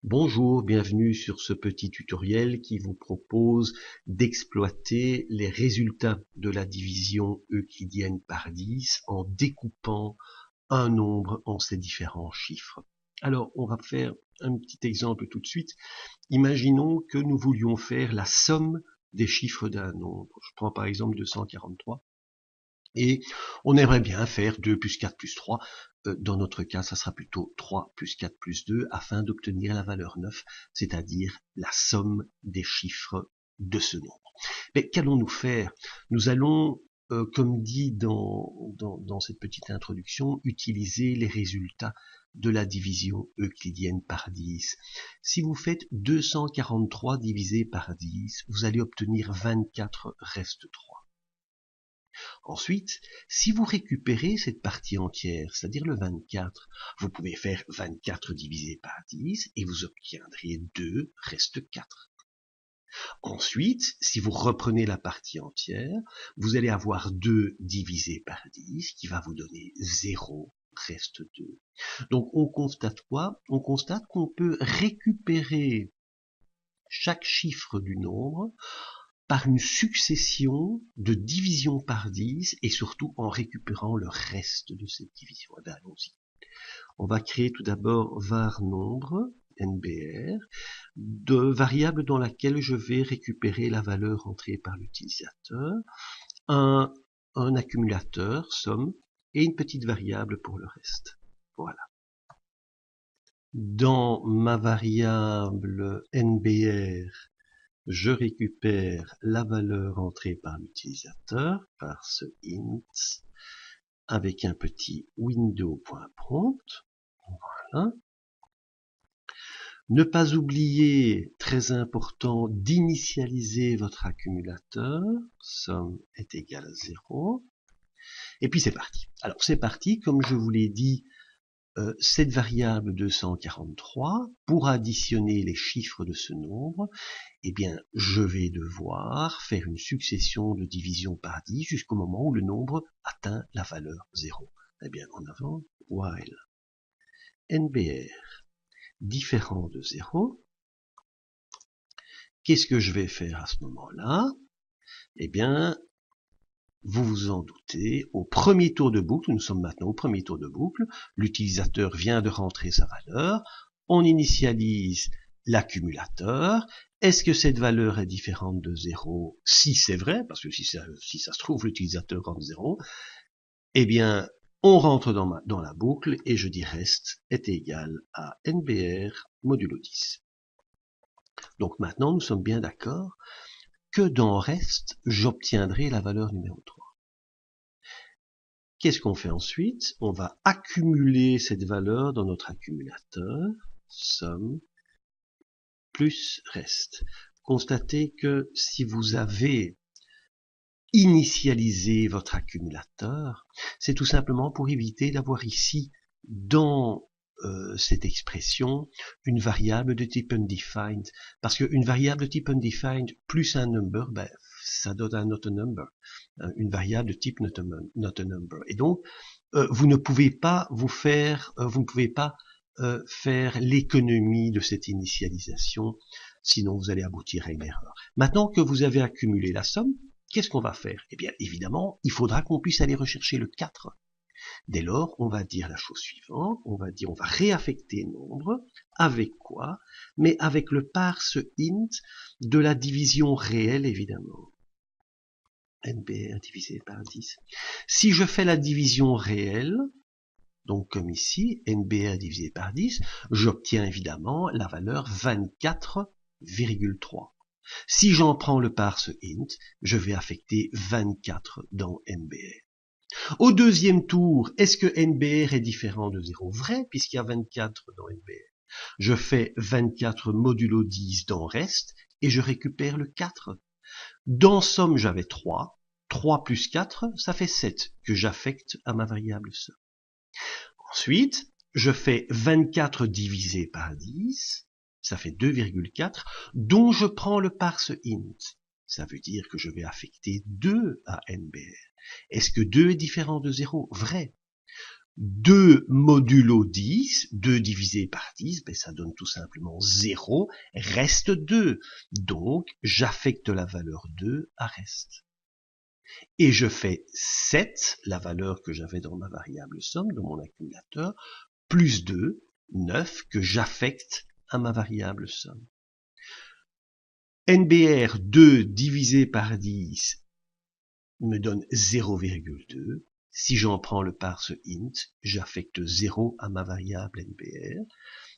Bonjour, bienvenue sur ce petit tutoriel qui vous propose d'exploiter les résultats de la division euclidienne par 10 en découpant un nombre en ses différents chiffres. Alors, on va faire un petit exemple tout de suite. Imaginons que nous voulions faire la somme des chiffres d'un nombre. Je prends par exemple 243. Et on aimerait bien faire 2 plus 4 plus 3. Dans notre cas, ça sera plutôt 3 plus 4 plus 2 afin d'obtenir la valeur 9, c'est-à-dire la somme des chiffres de ce nombre. Mais qu'allons-nous faire? Nous allons, comme dit dans cette petite introduction, utiliser les résultats de la division euclidienne par 10. Si vous faites 243 divisé par 10, vous allez obtenir 24 reste 3. Ensuite, si vous récupérez cette partie entière, c'est-à-dire le 24, vous pouvez faire 24 divisé par 10 et vous obtiendrez 2 reste 4. Ensuite, si vous reprenez la partie entière, vous allez avoir 2 divisé par 10 qui va vous donner 0 reste 2. Donc on constate quoi? On constate qu'on peut récupérer chaque chiffre du nombre par une succession de divisions par 10 et surtout en récupérant le reste de cette division. Eh bien, allons-y. On va créer tout d'abord var nombre, NBR, de variable dans laquelle je vais récupérer la valeur entrée par l'utilisateur, un accumulateur, somme, et une petite variable pour le reste. Voilà. Dans ma variable NBR, je récupère la valeur entrée par l'utilisateur, par ce int, avec un petit window.prompt. Voilà. Ne pas oublier, très important, d'initialiser votre accumulateur, somme est égale à 0. Et puis c'est parti. Alors c'est parti, comme je vous l'ai dit, cette variable 243, pour additionner les chiffres de ce nombre, eh bien, je vais devoir faire une succession de divisions par 10 jusqu'au moment où le nombre atteint la valeur 0. Eh bien, en avant, while NBR différent de 0, qu'est-ce que je vais faire à ce moment-là? Eh bien, vous vous en doutez, au premier tour de boucle, nous sommes maintenant au premier tour de boucle, l'utilisateur vient de rentrer sa valeur, on initialise l'accumulateur. Est-ce que cette valeur est différente de 0? Si c'est vrai, parce que si ça se trouve, l'utilisateur rentre 0, eh bien, on rentre dans la boucle et je dis reste est égal à NBR modulo 10. Donc maintenant, nous sommes bien d'accord que dans reste, j'obtiendrai la valeur numéro 3. Qu'est-ce qu'on fait ensuite? On va accumuler cette valeur dans notre accumulateur, somme, plus reste. Constatez que si vous avez initialisé votre accumulateur, c'est tout simplement pour éviter d'avoir ici, dans cette expression, une variable de type undefined. Parce qu'une variable de type undefined plus un number, ben, ça donne un not a number. Une variable de type not a number. Et donc, vous ne pouvez pas faire l'économie de cette initialisation, sinon vous allez aboutir à une erreur. Maintenant que vous avez accumulé la somme, qu'est-ce qu'on va faire? Eh bien, évidemment, il faudra qu'on puisse aller rechercher le 4. Dès lors, on va dire la chose suivante, on va réaffecter nombre, avec quoi? Mais avec le parse int de la division réelle, évidemment. NBR divisé par 10. Si je fais la division réelle, donc comme ici, NBR divisé par 10, j'obtiens évidemment la valeur 24,3. Si j'en prends le parse int, je vais affecter 24 dans NBR. Au deuxième tour, est-ce que NBR est différent de 0? Vrai, puisqu'il y a 24 dans NBR. Je fais 24 modulo 10 dans reste, et je récupère le 4. Dans somme, j'avais 3. 3 plus 4, ça fait 7 que j'affecte à ma variable somme. Ensuite, je fais 24 divisé par 10, ça fait 2,4, dont je prends le parse int. Ça veut dire que je vais affecter 2 à NBR. Est-ce que 2 est différent de 0? Vrai. 2 modulo 10, 2 divisé par 10, ben ça donne tout simplement 0, reste 2. Donc, j'affecte la valeur 2 à reste. Et je fais 7, la valeur que j'avais dans ma variable somme, dans mon accumulateur, plus 2, 9, que j'affecte à ma variable somme. NBR 2 divisé par 10 me donne 0,2. Si j'en prends le parse int, j'affecte 0 à ma variable NBR.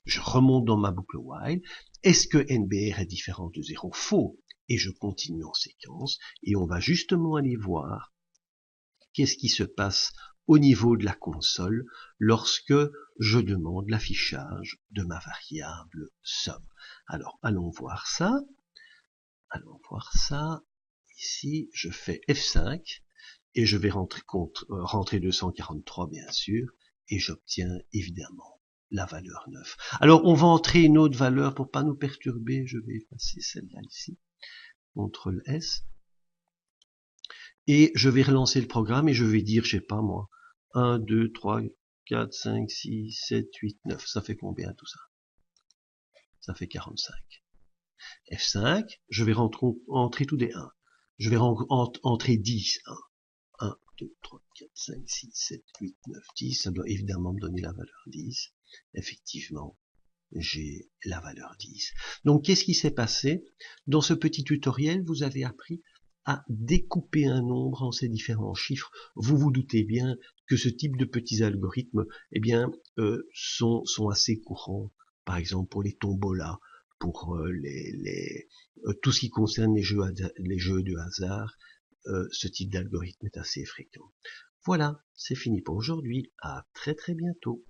Je remonte dans ma boucle while. Est-ce que NBR est différent de 0? Faux. Et je continue en séquence. Et on va justement aller voir qu'est-ce qui se passe au niveau de la console lorsque je demande l'affichage de ma variable somme. Alors, allons voir ça. Ici, je fais F5 et je vais rentrer 243 bien sûr, et j'obtiens évidemment la valeur 9. Alors, on va entrer une autre valeur pour pas nous perturber. Je vais effacer celle-là ici. CTRL S. Et je vais relancer le programme et je vais dire, je sais pas moi, 1, 2, 3, 4, 5, 6, 7, 8, 9. Ça fait combien tout ça? Ça fait 45. F5, je vais entrer tous des 1. Je vais entrer 10. 1, 2, 3, 4, 5, 6, 7, 8, 9, 10. Ça doit évidemment me donner la valeur 10. Effectivement, j'ai la valeur 10. Donc, qu'est-ce qui s'est passé? Dans ce petit tutoriel, vous avez appris à découper un nombre en ses différents chiffres. Vous vous doutez bien que ce type de petits algorithmes, eh bien, sont assez courants. Par exemple, pour les tombolas, pour tout ce qui concerne les jeux de hasard, ce type d'algorithme est assez fréquent. Voilà, c'est fini pour aujourd'hui. À très très bientôt.